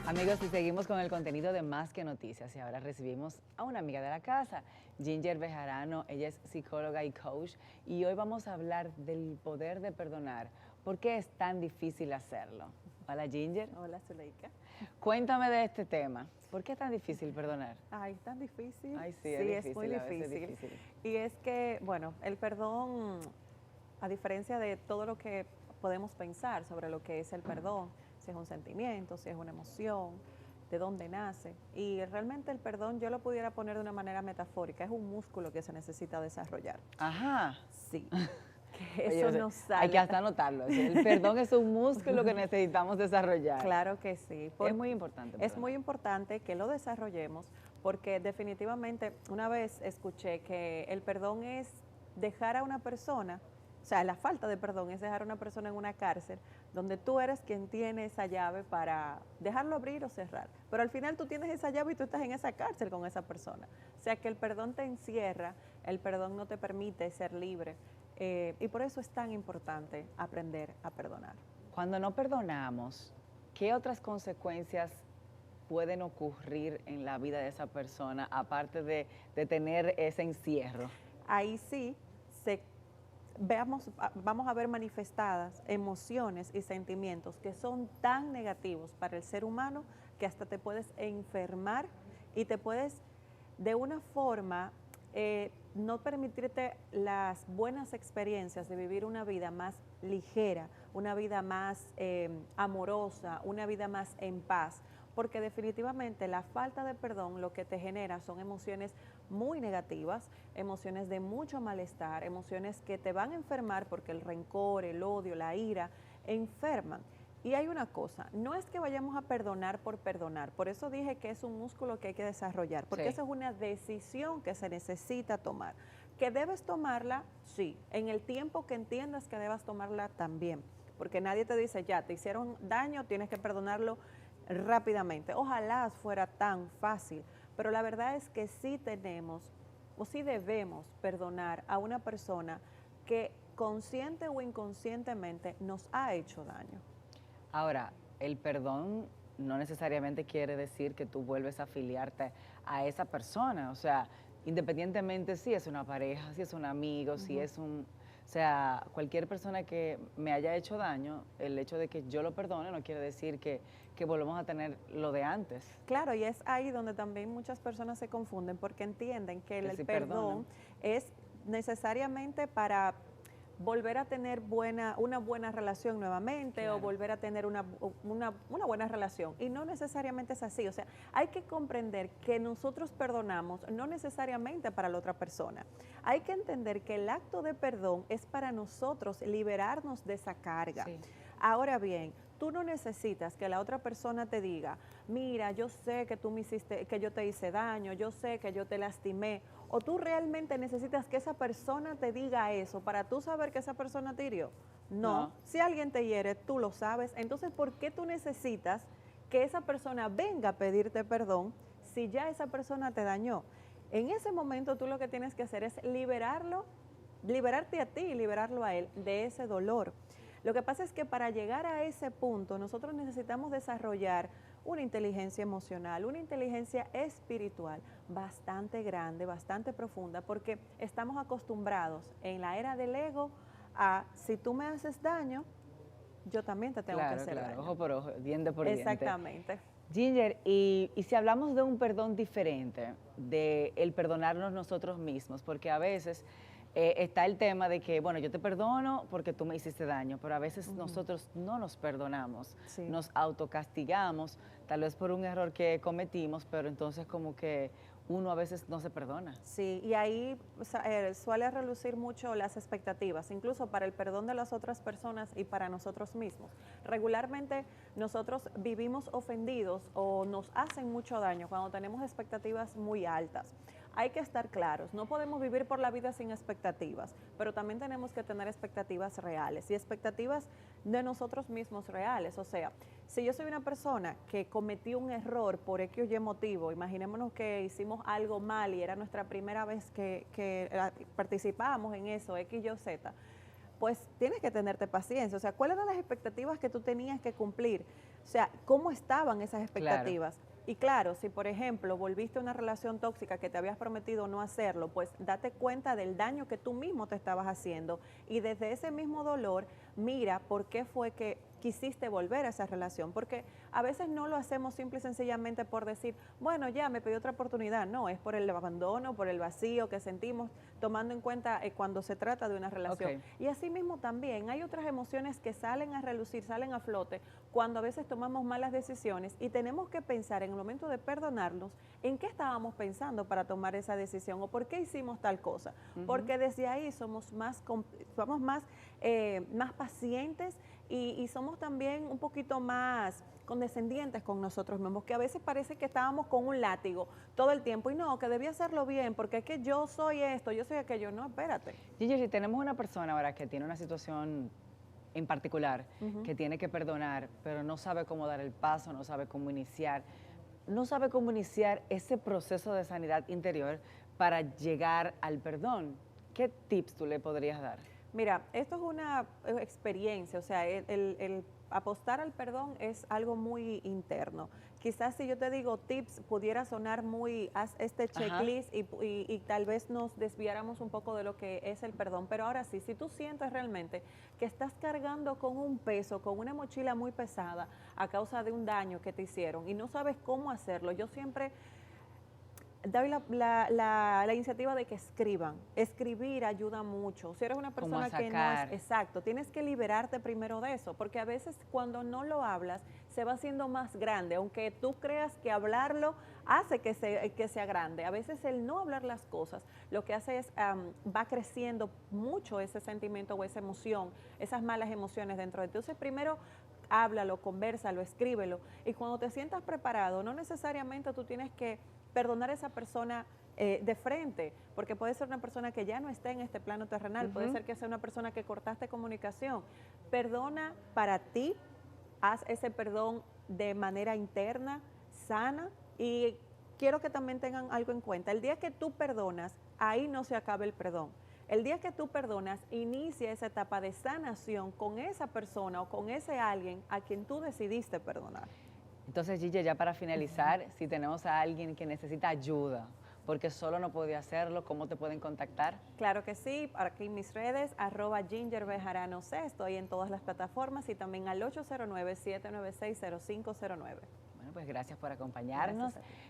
Amigos, y seguimos con el contenido de Más que Noticias y ahora recibimos a una amiga de la casa, Ginger Bejarano. Ella es psicóloga y coach y hoy vamos a hablar del poder de perdonar. ¿Por qué es tan difícil hacerlo? Hola, Ginger. Hola, Zuleika. Cuéntame de este tema. ¿Por qué es tan difícil perdonar? Ay, es tan difícil. Ay, sí, Es muy a veces es difícil. difícil. Y es que, bueno, el perdón, a diferencia de todo lo que podemos pensar sobre lo que es el perdón, si es un sentimiento, si es una emoción, de dónde nace. Y realmente el perdón yo lo pudiera poner de una manera metafórica, es un músculo que se necesita desarrollar. Ajá. Sí, que Oye, eso o sea, no hay que sale. hasta anotarlo. O sea, el perdón es un músculo que necesitamos desarrollar. Claro que sí. Es muy importante Es muy perdonar. importante que lo desarrollemos porque definitivamente una vez escuché que el perdón es dejar a una persona, o sea, la falta de perdón es dejar a una persona en una cárcel donde tú eres quien tiene esa llave para dejarlo abrir o cerrar. Pero al final tú tienes esa llave y tú estás en esa cárcel con esa persona. O sea que el perdón te encierra, el perdón no te permite ser libre. Y por eso es tan importante aprender a perdonar. Cuando no perdonamos, ¿qué otras consecuencias pueden ocurrir en la vida de esa persona, aparte de tener ese encierro? Ahí sí vamos a ver manifestadas emociones y sentimientos que son tan negativos para el ser humano que hasta te puedes enfermar y te puedes de una forma no permitirte las buenas experiencias de vivir una vida más ligera, una vida más amorosa, una vida más en paz, porque definitivamente la falta de perdón lo que te genera son emociones muy negativas, emociones de mucho malestar, emociones que te van a enfermar porque el rencor, el odio, la ira enferman. Y hay una cosa, no es que vayamos a perdonar, por eso dije que es un músculo que hay que desarrollar, porque Sí. esa es una decisión que se necesita tomar. ¿Que debes tomarla? Sí, en el tiempo que entiendas que debas tomarla también, porque nadie te dice, ya, te hicieron daño, tienes que perdonarlo rápidamente. Ojalá fuera tan fácil, pero la verdad es que sí tenemos o sí debemos perdonar a una persona que consciente o inconscientemente nos ha hecho daño. Ahora, el perdón no necesariamente quiere decir que tú vuelves a afiliarte a esa persona. O sea, independientemente si es una pareja, si es un amigo, si es un... O sea, cualquier persona que me haya hecho daño, el hecho de que yo lo perdone no quiere decir que volvamos a tener lo de antes. Claro, y es ahí donde también muchas personas se confunden porque entienden que Que el si perdón perdonan. es necesariamente para volver a tener una buena relación nuevamente o Claro. volver a tener una buena relación. Y no necesariamente es así. O sea, hay que comprender que nosotros perdonamos no necesariamente para la otra persona. Hay que entender que el acto de perdón es para nosotros liberarnos de esa carga. Sí. Ahora bien, tú no necesitas que la otra persona te diga, mira, yo sé que tú me hiciste, que yo te hice daño, yo sé que yo te lastimé, o tú realmente necesitas que esa persona te diga eso para tú saber que esa persona te hirió. No, No. si alguien te hiere, tú lo sabes. Entonces, ¿por qué tú necesitas que esa persona venga a pedirte perdón si ya esa persona te dañó? En ese momento tú lo que tienes que hacer es liberarlo, liberarte a ti y liberarlo a él de ese dolor. Lo que pasa es que para llegar a ese punto nosotros necesitamos desarrollar una inteligencia emocional, una inteligencia espiritual bastante grande, bastante profunda, porque estamos acostumbrados en la era del ego a si tú me haces daño, yo también te tengo que Claro, hacer claro, daño. ojo por ojo, diente por diente. Exactamente. Ginger, y si hablamos de un perdón diferente, de el perdonarnos nosotros mismos, porque a veces está el tema de que, bueno, yo te perdono porque tú me hiciste daño, pero a veces nosotros no nos perdonamos, Sí. nos autocastigamos, tal vez por un error que cometimos, pero entonces como que uno a veces no se perdona. Sí, y ahí suele relucir mucho las expectativas, incluso para el perdón de las otras personas y para nosotros mismos. Regularmente nosotros vivimos ofendidos o nos hacen mucho daño cuando tenemos expectativas muy altas. Hay que estar claros, no podemos vivir por la vida sin expectativas, pero también tenemos que tener expectativas reales y expectativas de nosotros mismos reales. O sea, si yo soy una persona que cometió un error por X o Y motivo, imaginémonos que hicimos algo mal y era nuestra primera vez que participábamos en eso, X, Y o Z, pues tienes que tenerte paciencia. O sea, ¿cuáles eran las expectativas que tú tenías que cumplir? O sea, ¿cómo estaban esas expectativas? Claro. Y claro, si por ejemplo volviste a una relación tóxica que te habías prometido no hacerlo, pues date cuenta del daño que tú mismo te estabas haciendo y desde ese mismo dolor, mira por qué fue que quisiste volver a esa relación, porque a veces no lo hacemos simple y sencillamente por decir, bueno, ya me pedí otra oportunidad, no, es por el abandono, por el vacío que sentimos, tomando en cuenta cuando se trata de una relación. Okay. Y así mismo también hay otras emociones que salen a relucir, salen a flote, cuando a veces tomamos malas decisiones y tenemos que pensar en el momento de perdonarnos, en qué estábamos pensando para tomar esa decisión o por qué hicimos tal cosa, porque desde ahí somos más pacientes y somos también un poquito más condescendientes con nosotros mismos, que a veces parece que estábamos con un látigo todo el tiempo y no, que debía hacerlo bien, porque es que yo soy esto, yo soy aquello, no, espérate. Gigi, si tenemos una persona ahora que tiene una situación en particular, que tiene que perdonar, pero no sabe cómo dar el paso, no sabe cómo iniciar ese proceso de sanidad interior para llegar al perdón, ¿qué tips tú le podrías dar? Mira, esto es una experiencia, o sea, el apostar al perdón es algo muy interno. Quizás si yo te digo tips, pudiera sonar muy, haz este checklist y tal vez nos desviáramos un poco de lo que es el perdón. Pero ahora sí, si tú sientes realmente que estás cargando con un peso, con una mochila muy pesada a causa de un daño que te hicieron y no sabes cómo hacerlo, yo siempre doy la iniciativa de que escriban. Escribir ayuda mucho. Si eres una persona que no es exacto, tienes que liberarte primero de eso, porque a veces cuando no lo hablas se va haciendo más grande, aunque tú creas que hablarlo hace que sea grande. A veces el no hablar las cosas lo que hace es va creciendo mucho ese sentimiento o esa emoción, esas malas emociones dentro de ti. Entonces primero háblalo, convérsalo, escríbelo y cuando te sientas preparado, no necesariamente tú tienes que perdonar a esa persona de frente, porque puede ser una persona que ya no esté en este plano terrenal, puede ser que sea una persona que cortaste comunicación. Perdona para ti, haz ese perdón de manera interna, sana, y quiero que también tengan algo en cuenta. El día que tú perdonas, ahí no se acaba el perdón. El día que tú perdonas, inicia esa etapa de sanación con esa persona o con ese alguien a quien tú decidiste perdonar. Entonces, Gigi, ya para finalizar, si tenemos a alguien que necesita ayuda, porque solo no podía hacerlo, ¿cómo te pueden contactar? Claro que sí, aquí en mis redes, @gingerbejarano C, estoy en todas las plataformas y también al 809-796-0509. Bueno, pues gracias por acompañarnos. Gracias.